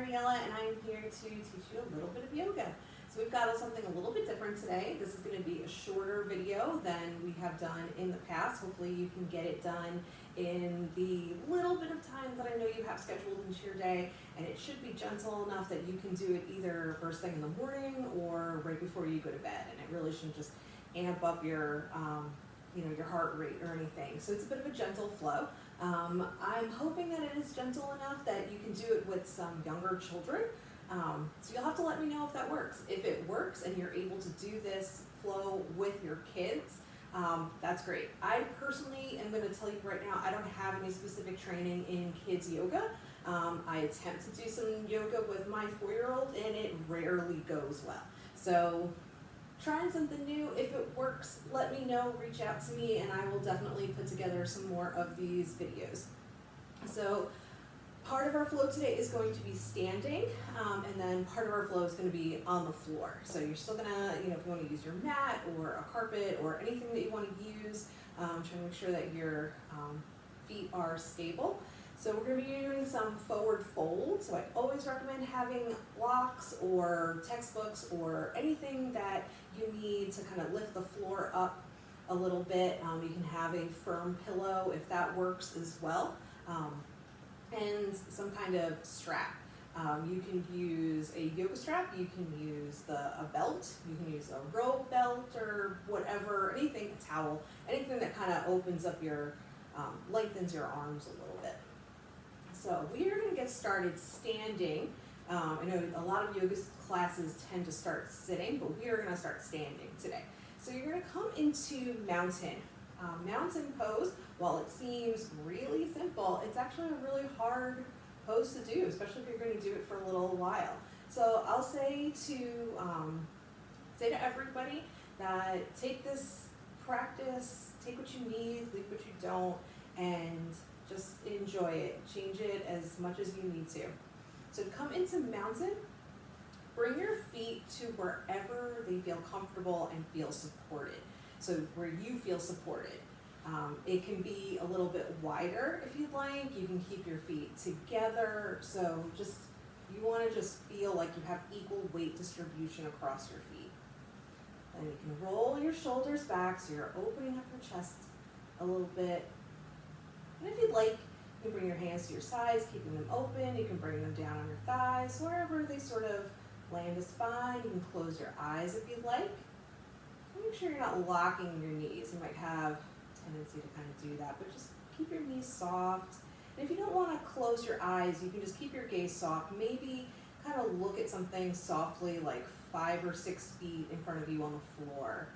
Mariella, and I am here to teach you a little bit of yoga. So we've got something a little bit different today. This is going to be a shorter video than we have done in the past. Hopefully you can get it done in the little bit of time that I know you have scheduled into your day, and it should be gentle enough that you can do it either first thing in the morning or right before you go to bed, and it really shouldn't just amp up your your heart rate or anything. So it's a bit of a gentle flow. I'm hoping that it is gentle enough that you can do it with some younger children. So you'll have to let me know if that works. If it works and you're able to do this flow with your kids, that's great. I personally am going to tell you right now, I don't have any specific training in kids yoga. I attempt to do some yoga with my 4-year-old and it rarely goes well. So trying something new, if it works, let me know, reach out to me, and I will definitely put together some more of these videos. So part of our flow today is going to be standing, and then part of our flow is going to be on the floor. So you're still going to, if you want to use your mat or a carpet or anything that you want to use, trying to make sure that your feet are stable. So we're going to be doing some forward fold. So I always recommend having blocks or textbooks or anything that you need to kind of lift the floor up a little bit. You can have a firm pillow if that works as well. And some kind of strap. You can use a yoga strap, you can use a belt, you can use a rope belt or whatever, anything, a towel, anything that kind of opens up your, lengthens your arms a little bit. So we are going to get started standing. I know a lot of yoga classes tend to start sitting, but we are going to start standing today. So you're going to come into mountain. Mountain pose, while it seems really simple, it's actually a really hard pose to do, especially if you're going to do it for a little while. So I'll say to everybody that take this practice, take what you need, leave what you don't, and just enjoy it. Change it as much as you need to. So come into mountain, bring your feet to wherever they feel comfortable and feel supported. So where you feel supported. It can be a little bit wider if you'd like. You can keep your feet together. So you want to just feel like you have equal weight distribution across your feet. And you can roll your shoulders back so you're opening up your chest a little bit. And if you'd like, you can bring your hands to your sides, keeping them open. You can bring them down on your thighs, wherever they sort of land is fine. You can close your eyes if you'd like. Make sure you're not locking your knees. You might have a tendency to kind of do that, but just keep your knees soft. And if you don't want to close your eyes, you can just keep your gaze soft. Maybe kind of look at something softly, like 5 or 6 feet in front of you on the floor,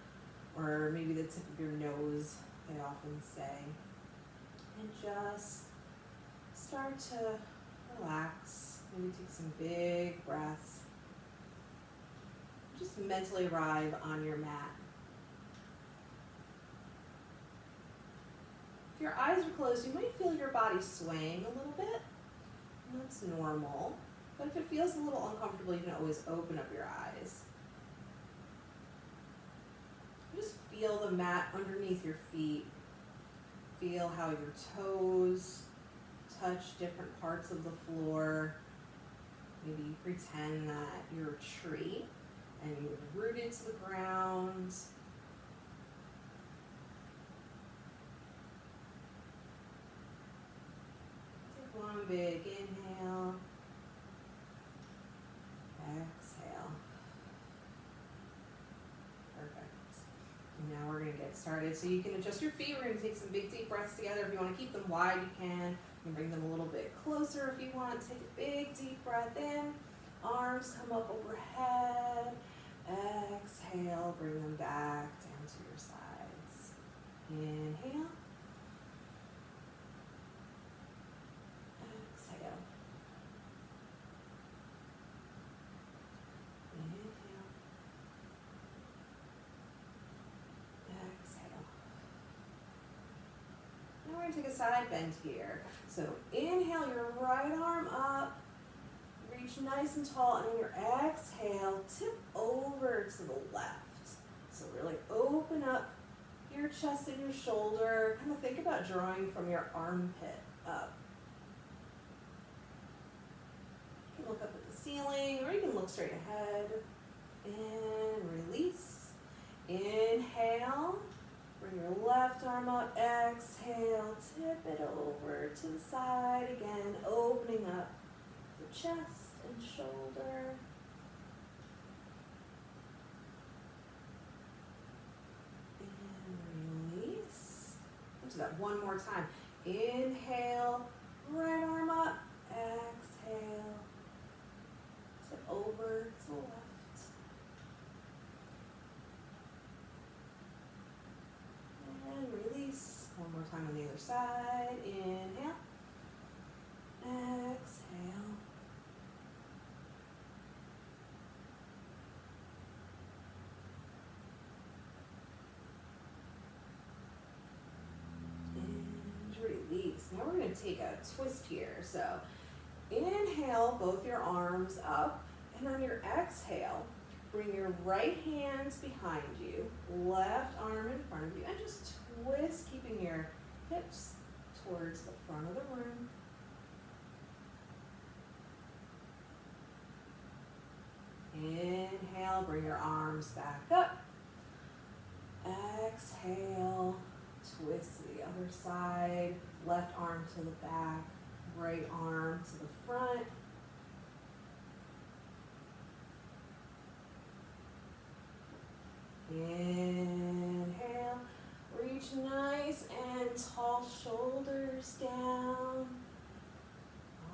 or maybe the tip of your nose, they often say. And just start to relax. Maybe take some big breaths. Just mentally arrive on your mat. If your eyes are closed, you might feel your body swaying a little bit. And that's normal. But if it feels a little uncomfortable, you can always open up your eyes. Just feel the mat underneath your feet. Feel how your toes touch different parts of the floor. Maybe pretend that you're a tree and you're rooted to the ground. Take one big inhale. Exhale. Perfect. And now we're going to get started. So you can adjust your feet. We're going to take some big deep breaths together. If you want to keep them wide, you can. You can bring them a little bit closer if you want. Take a big deep breath in. Arms come up overhead. Exhale, bring them back down to your sides. Inhale. Exhale. Inhale. Exhale. Now we're going to take a side bend here. So inhale your right arm up. Reach nice and tall, and on your exhale, tip over to the left. So really open up your chest and your shoulder. Kind of think about drawing from your armpit up. You can look up at ceiling, or you can look straight ahead. And release. Inhale. Bring your left arm up. Exhale. Tip it over to the side again, opening up the chest and shoulder. And release. Do that one more time. Inhale. Right arm up. Exhale. Tip over to the left. And release. One more time on the other side. Inhale. Exhale. And release. Now we're going to take a twist here. So inhale, both your arms up. And on your exhale, bring your right hands behind you, left arm in front of you, and just twist, keeping your hips towards the front of the room. Inhale, bring your arms back up. Exhale, twist to the other side, left arm to the back, right arm to the front. Inhale, reach nice and tall, shoulders down,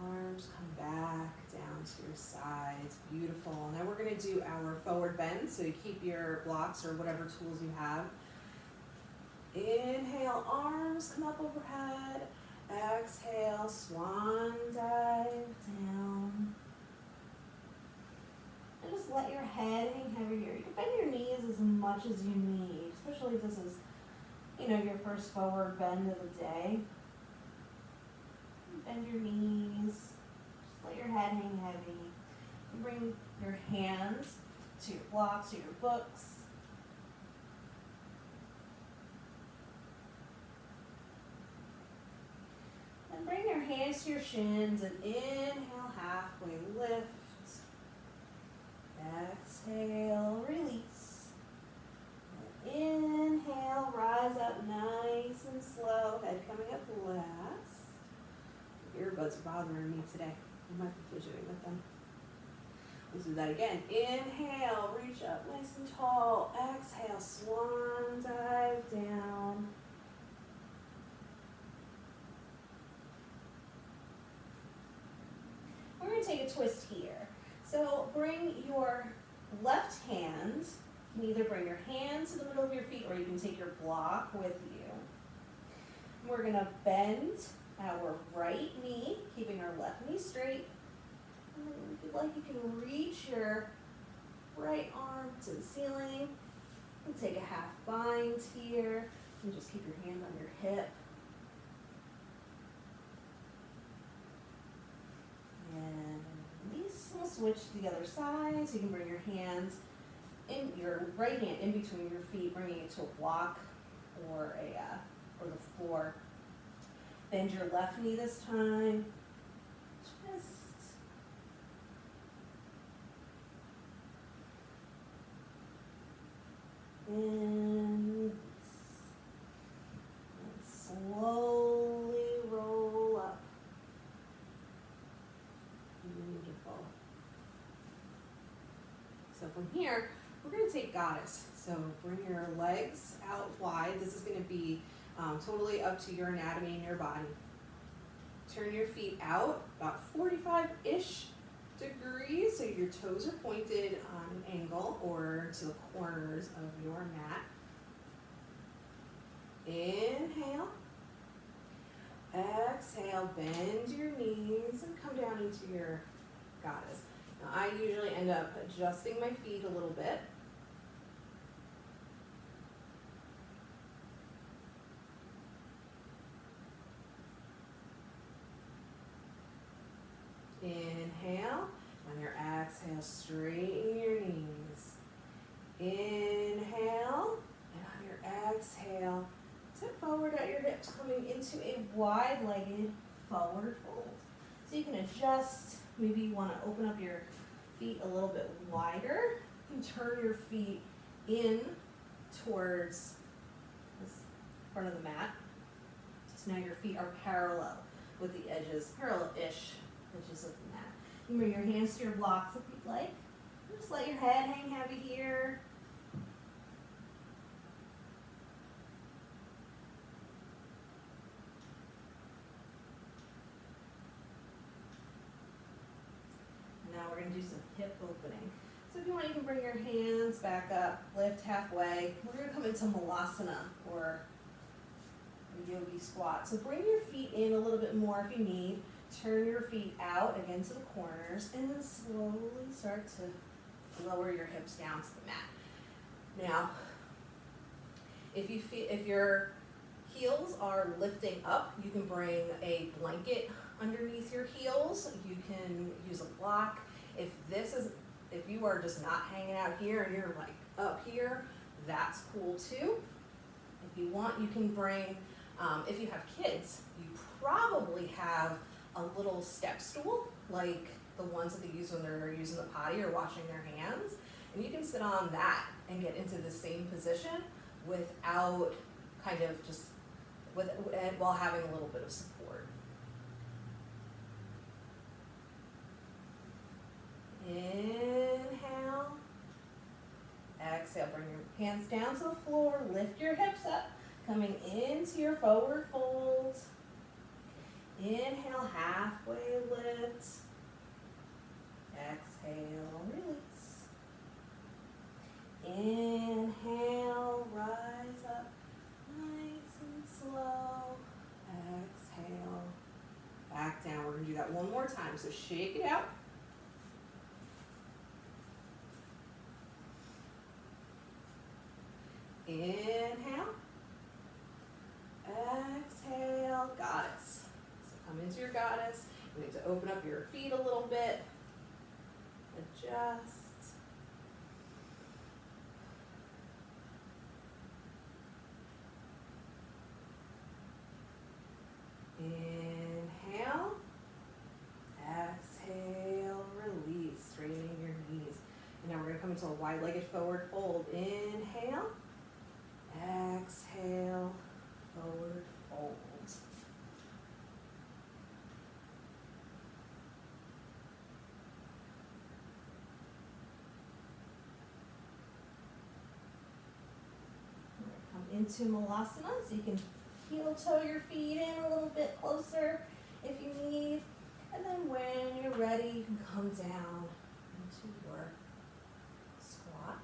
arms come back down to your sides, beautiful. Now we're going to do our forward bend, so you keep your blocks or whatever tools you have. Inhale, arms come up overhead, exhale, swan dive down. And just let your head hang heavy here. You can bend your knees as much as you need, especially if this is, your first forward bend of the day. Bend your knees, just let your head hang heavy. And bring your hands to your blocks, to your books. And bring your hands to your shins and inhale, halfway lift. Exhale, release. And inhale, rise up nice and slow. Head coming up last. Earbuds are bothering me today. I might be fidgeting with them. Let's do that again. Inhale, reach up nice and tall. Exhale, swan dive down. We're going to take a twist here. So bring your left hand, you can either bring your hand to the middle of your feet or you can take your block with you. We're going to bend our right knee, keeping our left knee straight. And then if you'd like, you can reach your right arm to the ceiling. And take a half bind here. And just keep your hand on your hip. And we'll switch to the other side, so you can bring your hands in, your right hand in between your feet, bringing it to a block or the floor. Bend your left knee this time. Twist. And slowly roll up. Beautiful. So from here, we're going to take goddess. So bring your legs out wide. This is going to be totally up to your anatomy and your body. Turn your feet out about 45-ish degrees, so your toes are pointed on an angle or to the corners of your mat. Inhale. Exhale, bend your knees and come down into your goddess. Now I usually end up adjusting my feet a little bit. Inhale. On your exhale, straighten your knees. Inhale. And on your exhale, tip forward at your hips, coming into a wide-legged forward fold. So you can adjust. Maybe you want to open up your feet a little bit wider. You can turn your feet in towards this front of the mat. So now your feet are parallel with the edges, parallel-ish edges of the mat. You bring your hands to your blocks if you'd like. Just let your head hang heavy here. Now we're going to do some hip opening. So if you want, you can bring your hands back up, lift halfway. We're going to come into malasana, or a yogi squat. So bring your feet in a little bit more if you need. Turn your feet out again to the corners, and then slowly start to lower your hips down to the mat. Now, if your heels are lifting up, you can bring a blanket underneath your heels. You can use a block. If you are just not hanging out here and you're like up here, that's cool too. If you want, you can bring, if you have kids, you probably have a little step stool, like the ones that they use when they're using the potty or washing their hands. And you can sit on that and get into the same position without while having a little bit of support. Inhale. Exhale, bring your hands down to the floor, lift your hips up, coming into your forward fold. Inhale, halfway lift. Exhale, release. Inhale, rise up, nice and slow. Exhale, back down. We're going to do that one more time, so shake it out. Inhale, exhale, goddess. So come into your goddess. You need to open up your feet a little bit. Adjust. Inhale, exhale, release, straightening your knees. And now we're going to come into a wide-legged forward fold. Inhale, exhale, forward fold. Come into malasana, so you can heel toe your feet in a little bit closer if you need. And then when you're ready, you can come down into your squat.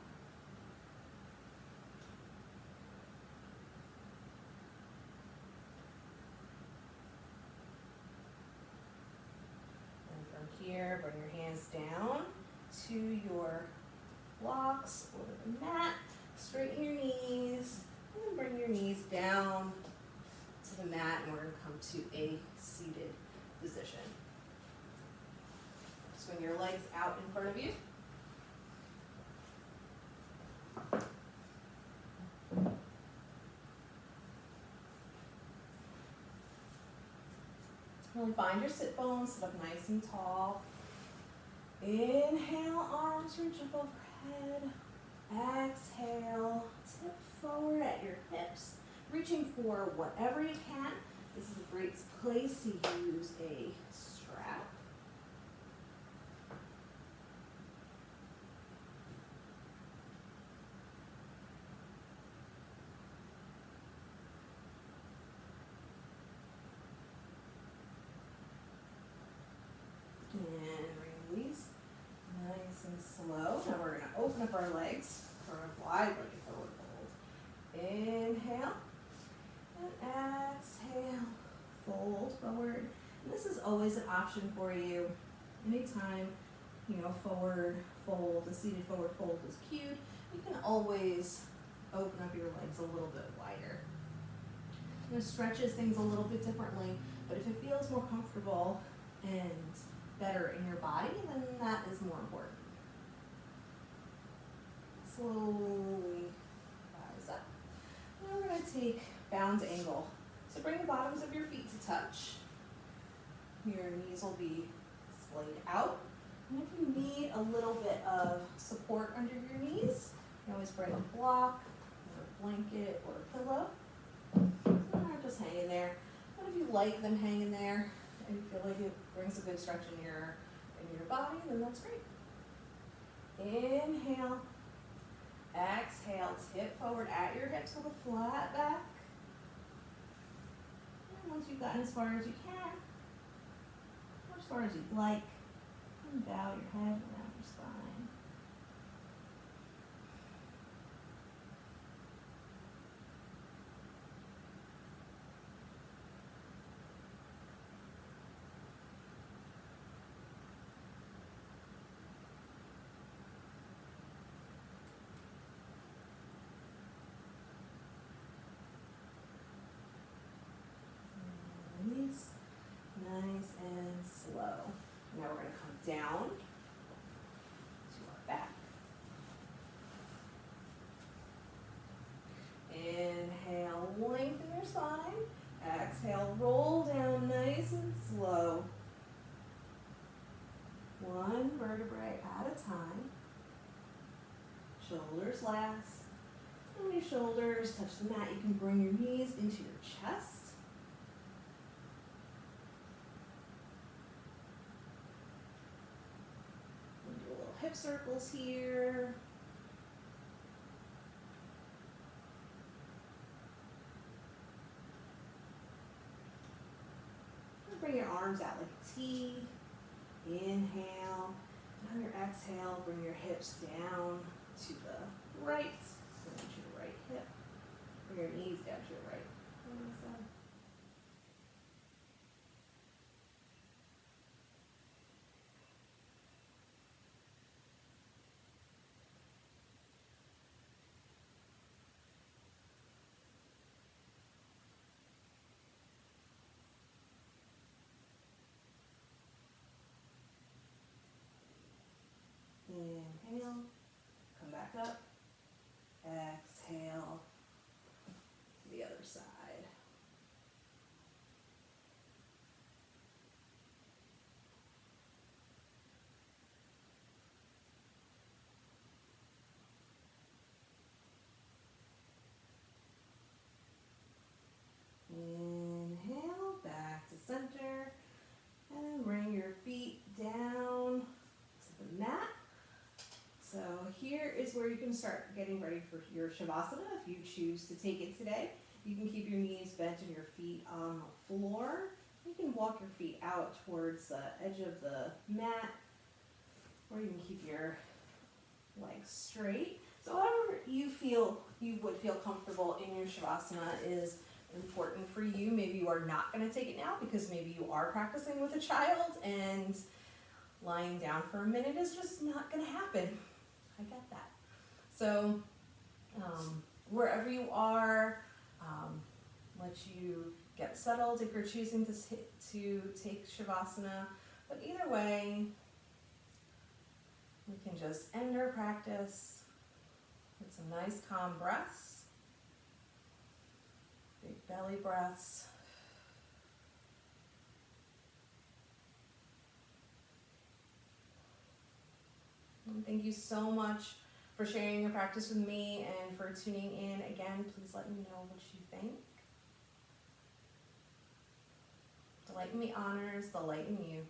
And from here, bring your hands down to your blocks or the mat. Straighten your knees, and then bring your knees down to the mat, and we're going to come to a seated position. Swing your legs out in front of you. Really find your sit bones, sit up nice and tall. Inhale, arms reach up overhead. Exhale, tip forward at your hips, reaching for whatever you can. This is a great place to use a strap. And release. Nice and slow. Now we're going to open up our legs for a wide-legged forward fold. Inhale and exhale. Fold forward. And this is always an option for you. Anytime, forward fold, a seated forward fold is cued, you can always open up your legs a little bit wider. It stretches things a little bit differently, but if it feels more comfortable and better in your body, then that is more important. Slowly rise up. Now we're going to take bound angle. So bring the bottoms of your feet to touch. Your knees will be splayed out. And if you need a little bit of support under your knees. You can always bring a block, or a blanket, or a pillow. They're not just hanging there. But if you like them hanging there, and you feel like it brings a good stretch in your body, then that's great. Inhale. Exhale, tip forward at your hips with a flat back. And once you've gotten as far as you can, or as far as you'd like, and bow your head around your spine. Release, nice and slow. Now we're going to come down to our back. Inhale, lengthen your spine. Exhale, roll down nice and slow. One vertebrae at a time. Shoulders last. When your shoulders touch the mat, you can bring your knees into your chest. Do a little hip circles here. Bring your arms out like a T. Inhale. And on your exhale, bring your hips down to the right. Bring to your right hip. Bring your knees down to your right. Inhale, come back up, exhale, the other side. Inhale, back to center, and bring your feet down to the mat. So here is where you can start getting ready for your Shavasana if you choose to take it today. You can keep your knees bent and your feet on the floor. You can walk your feet out towards the edge of the mat, or you can keep your legs straight. So however you would feel comfortable in your Shavasana is important for you. Maybe you are not going to take it now because maybe you are practicing with a child and lying down for a minute is just not going to happen. I get that. So wherever you are, let you get settled if you're choosing to take Shavasana. But either way, we can just end our practice with some nice calm breaths. Big belly breaths. And thank you so much for sharing your practice with me and for tuning in. Again, please let me know what you think. Delight in me honors the light in you.